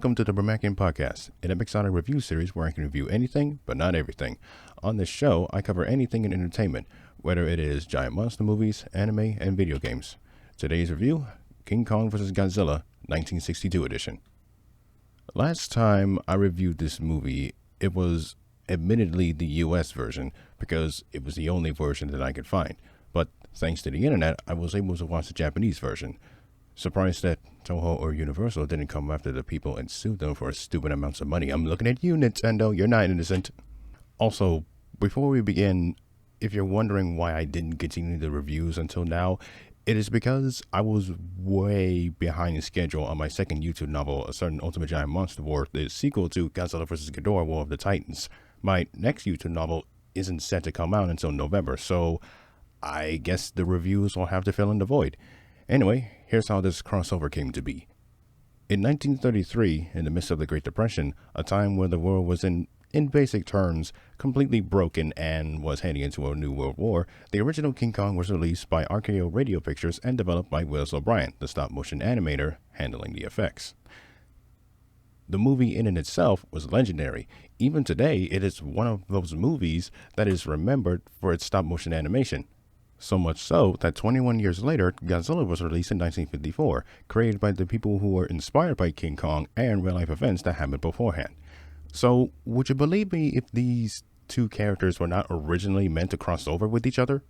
welcome to the Brumakian podcast, an episodic review series where I can review anything, but not everything. On this show, I cover anything in entertainment, whether it is giant monster movies, anime, and video games. Today's review, King Kong vs. Godzilla, 1962 edition. Last time I reviewed this movie, it was admittedly the US version, because it was the only version that I could find. But thanks to the internet, I was able to watch the Japanese version. Surprised that Toho or Universal didn't come after the people and sue them for stupid amounts of money. I'm looking at you, Nintendo. You're not innocent. Also, before we begin, if you're wondering why I didn't continue the reviews until now, it is because I was way behind schedule on my second YouTube novel, A Certain Ultimate Giant Monster War, the sequel to Godzilla vs. Ghidorah War of the Titans. My next YouTube novel isn't set to come out until November, so I guess the reviews will have to fill in the void. Anyway, here's how this crossover came to be. In 1933, in the midst of the Great Depression, a time where the world was in basic terms, completely broken and was heading into a new world war, the original King Kong was released by RKO Radio Pictures and developed by Willis O'Brien, the stop-motion animator handling the effects. The movie in and itself was legendary. Even today, it is one of those movies that is remembered for its stop-motion animation. So much so that 21 years later, Godzilla was released in 1954, created by the people who were inspired by King Kong and real-life events that happened beforehand. So, would you believe me if these two characters were not originally meant to cross over with each other?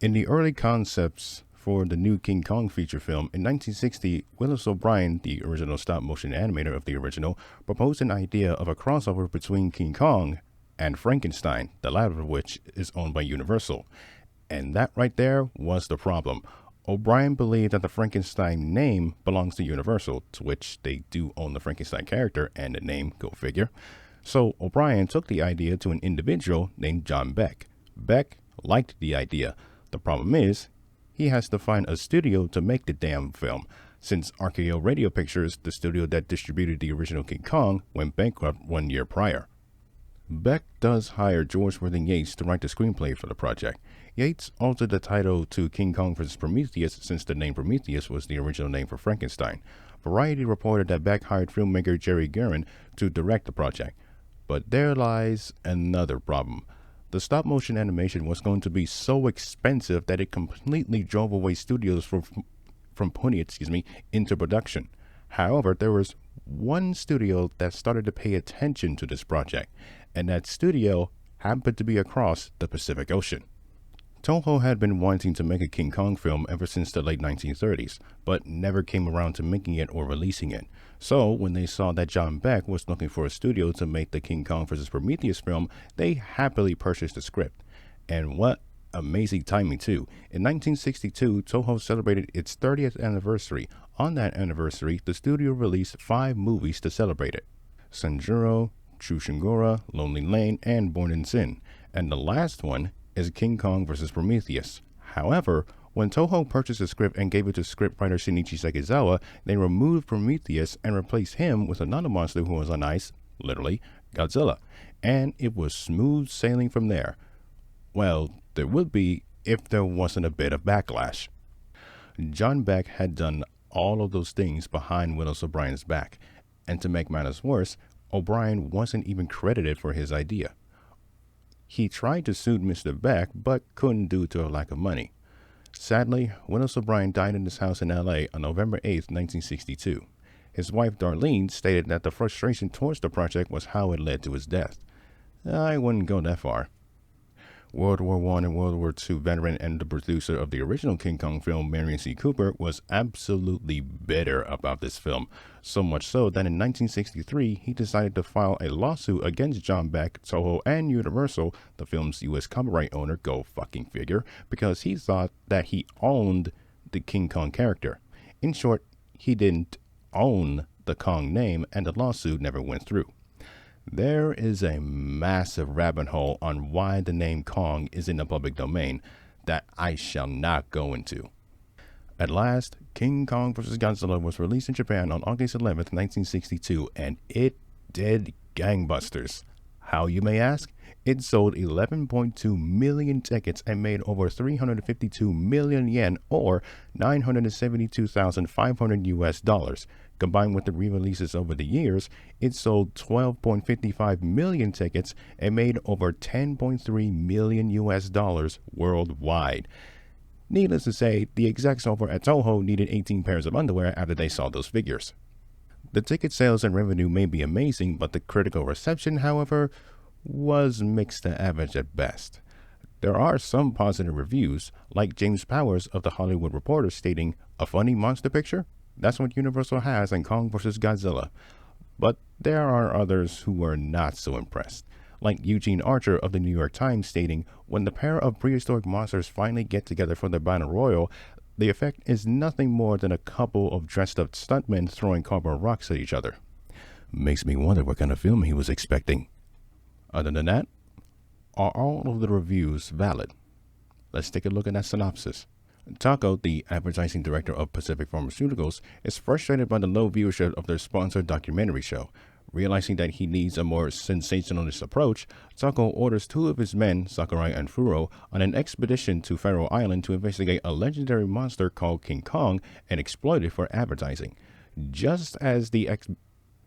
In the early concepts for the new King Kong feature film, in 1960, Willis O'Brien, the original stop-motion animator of the original, proposed an idea of a crossover between King Kong and Frankenstein, the latter of which is owned by Universal. And that right there was the problem. O'Brien believed that the Frankenstein name belongs to Universal, to which they do own the Frankenstein character and the name, go figure. So O'Brien took the idea to an individual named John Beck. Beck liked the idea. The problem is, he has to find a studio to make the damn film, since RKO Radio Pictures, the studio that distributed the original King Kong, went bankrupt 1 year prior. Beck does hire George Worthing Yates to write the screenplay for the project. Yates altered the title to King Kong vs. Prometheus since the name Prometheus was the original name for Frankenstein. Variety reported that Beck hired filmmaker Jerry Guerin to direct the project. But there lies another problem. The stop-motion animation was going to be so expensive that it completely drove away studios from putting it into production. However, there was one studio that started to pay attention to this project, and that studio happened to be across the Pacific Ocean. Toho had been wanting to make a King Kong film ever since the late 1930s, but never came around to making it or releasing it. So, when they saw that John Beck was looking for a studio to make the King Kong vs. Prometheus film, they happily purchased the script. And what amazing timing too. In 1962, Toho celebrated its 30th anniversary. On that anniversary, the studio released 5 movies to celebrate it: Sanjuro, True Shingora, Lonely Lane, and Born in Sin. And the last one is King Kong vs. Prometheus. However, when Toho purchased the script and gave it to scriptwriter Shinichi Sekizawa, they removed Prometheus and replaced him with another monster who was on ice, literally, Godzilla. And it was smooth sailing from there. Well, there would be if there wasn't a bit of backlash. John Beck had done all of those things behind Willis O'Brien's back. And to make matters worse, O'Brien wasn't even credited for his idea. He tried to sue Mr. Beck, but couldn't due to a lack of money. Sadly, Willis O'Brien died in his house in LA on November 8, 1962. His wife Darlene stated that the frustration towards the project was how it led to his death. I wouldn't go that far. World War I and World War II veteran and the producer of the original King Kong film, Marion C. Cooper, was absolutely bitter about this film, so much so that in 1963 he decided to file a lawsuit against John Beck, Toho, and Universal, the film's U.S. copyright owner, go fucking figure, because he thought that he owned the King Kong character. In short, he didn't own the Kong name, and the lawsuit never went through. There is a massive rabbit hole on why the name Kong is in the public domain that I shall not go into. At last, King Kong vs. Godzilla was released in Japan on August 11, 1962, and it did gangbusters. How, you may ask? It sold 11.2 million tickets and made over 352 million yen, or 972,500 US dollars. Combined with the re-releases over the years, it sold 12.55 million tickets and made over 10.3 million US dollars worldwide. Needless to say, the execs over at Toho needed 18 pairs of underwear after they saw those figures. The ticket sales and revenue may be amazing, but the critical reception, however, was mixed to average at best. There are some positive reviews, like James Powers of The Hollywood Reporter stating, "A funny monster picture? That's what Universal has in Kong vs. Godzilla." But there are others who were not so impressed, like Eugene Archer of the New York Times stating, "When the pair of prehistoric monsters finally get together for their battle royal, the effect is nothing more than a couple of dressed-up stuntmen throwing cardboard rocks at each other." Makes me wonder what kind of film he was expecting. Other than that, are all of the reviews valid? Let's take a look at that synopsis. Tako, the advertising director of Pacific Pharmaceuticals, is frustrated by the low viewership of their sponsored documentary show. Realizing that he needs a more sensationalist approach, Tako orders two of his men, Sakurai and Furo, on an expedition to Faroe Island to investigate a legendary monster called King Kong and exploit it for advertising. Just as the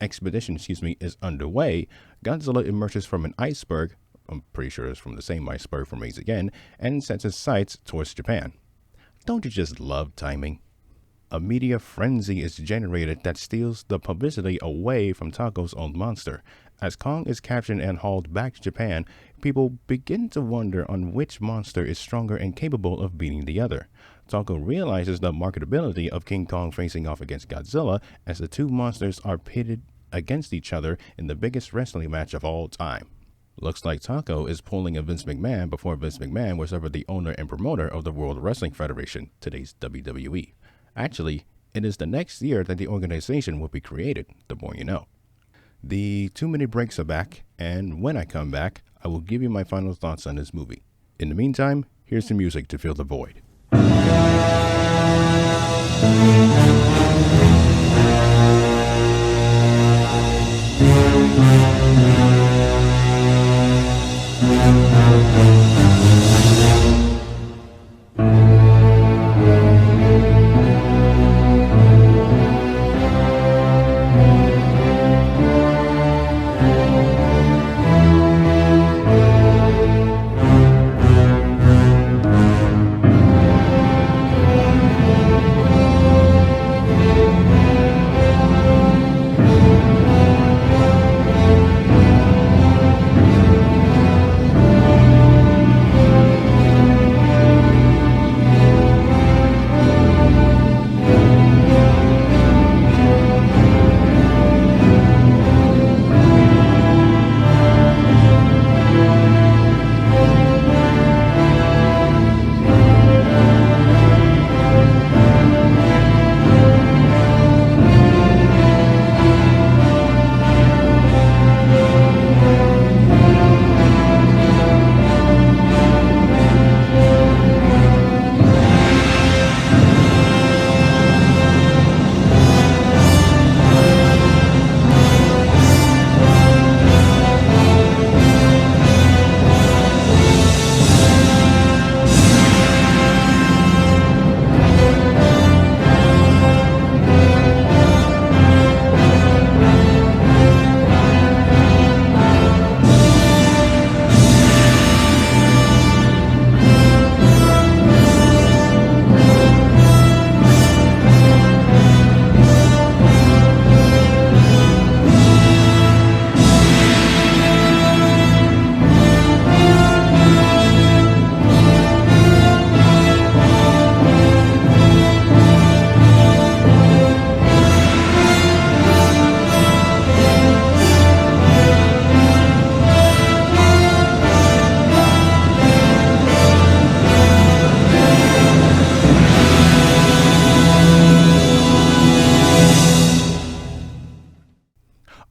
expedition is underway, Godzilla emerges from an iceberg, I'm pretty sure it's from the same iceberg from Age Again, and sets his sights towards Japan. Don't you just love timing? A media frenzy is generated that steals the publicity away from Tako's own monster. As Kong is captured and hauled back to Japan, people begin to wonder on which monster is stronger and capable of beating the other. Tako realizes the marketability of King Kong facing off against Godzilla, as the two monsters are pitted against each other in the biggest wrestling match of all time. Looks like Tako is pulling a Vince McMahon before Vince McMahon was ever the owner and promoter of the World Wrestling Federation, today's WWE. Actually, it is the next year that the organization will be created, the more you know. The 2-minute breaks are back, and when I come back, I will give you my final thoughts on this movie. In the meantime, here's some music to fill the void.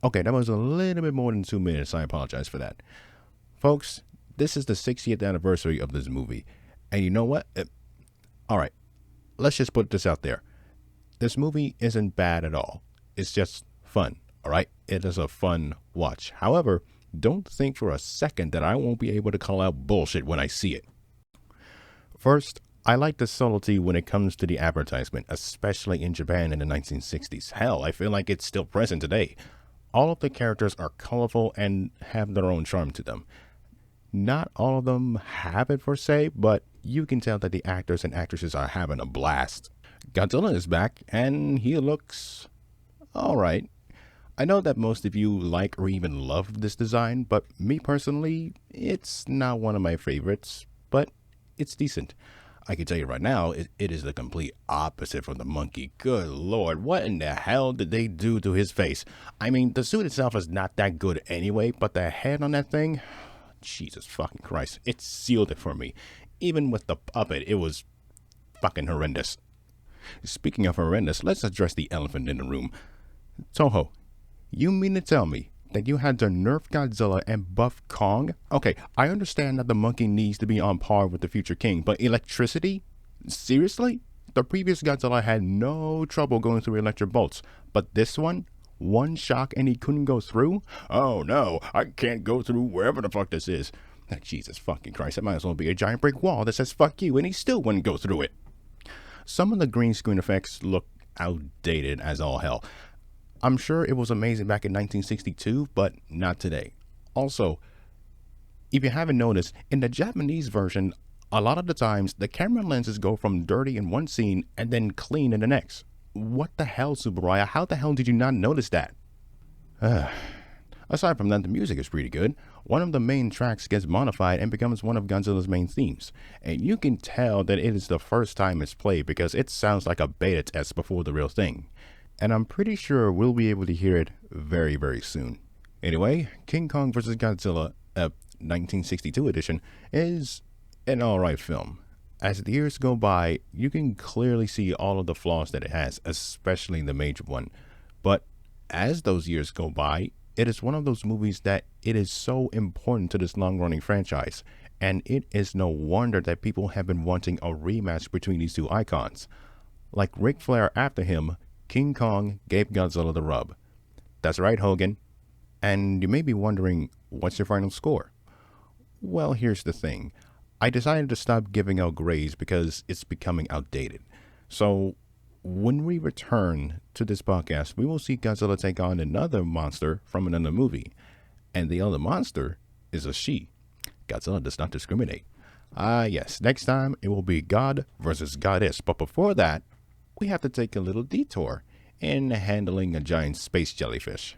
Okay, that was a little bit more than 2 minutes. I apologize for that. Folks, this is the 60th anniversary of this movie. And you know what? All right, let's just put this out there. This movie isn't bad at all. It's just fun, all right? It is a fun watch. However, Don't think for a second that I won't be able to call out bullshit when I see it. First, I like the subtlety when it comes to the advertisement, especially in Japan in the 1960s. Hell, I feel like it's still present today. All of the characters are colorful and have their own charm to them. Not all of them have it per se, but you can tell that the actors and actresses are having a blast. Godzilla is back, and he looks alright. I know that most of you like or even love this design, but me personally, it's not one of my favorites, but it's decent. I can tell you right now, it is the complete opposite from the monkey. Good lord, what in the hell did they do to his face? I mean, the suit itself is not that good anyway, but the head on that thing, Jesus fucking Christ, it sealed it for me. Even with the puppet, it was fucking horrendous. Speaking of horrendous, let's address the elephant in the room. Toho, you mean to tell me that you had to nerf Godzilla and buff Kong? Okay, I understand that the monkey needs to be on par with the future king, but electricity? Seriously? The previous Godzilla had no trouble going through electric bolts, but this one shock and he couldn't go through? Oh no, I can't go through wherever the fuck this is. Jesus fucking Christ, it might as well be a giant brick wall that says fuck you and he still wouldn't go through it. Some of the green screen effects look outdated as all hell. I'm sure it was amazing back in 1962, but not today. Also, if you haven't noticed, in the Japanese version, a lot of the times the camera lenses go from dirty in one scene and then clean in the next. What the hell, Subaraya? How the hell did you not notice that? Aside from that, the music is pretty good. One of the main tracks gets modified and becomes one of Godzilla's main themes. And you can tell that it is the first time it's played because it sounds like a beta test before the real thing. And I'm pretty sure we'll be able to hear it very, very soon. Anyway, King Kong vs. Godzilla, 1962 edition, is an alright film. As the years go by, you can clearly see all of the flaws that it has, especially the major one. But as those years go by, it is one of those movies that it is so important to this long-running franchise, and it is no wonder that people have been wanting a rematch between these two icons. Like Ric Flair after him, King Kong gave Godzilla the rub. That's right, Hogan. And you may be wondering, what's your final score? Well, here's the thing. I decided to stop giving out grades because it's becoming outdated. So, when we return to this podcast, we will see Godzilla take on another monster from another movie. And the other monster is a she. Godzilla does not discriminate. Yes, next time it will be God versus Goddess. But before that, we have to take a little detour in handling a giant space jellyfish.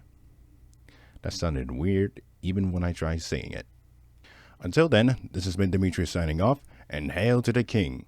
That sounded weird even when I tried saying it. Until then, this has been Demetrius signing off, and hail to the king.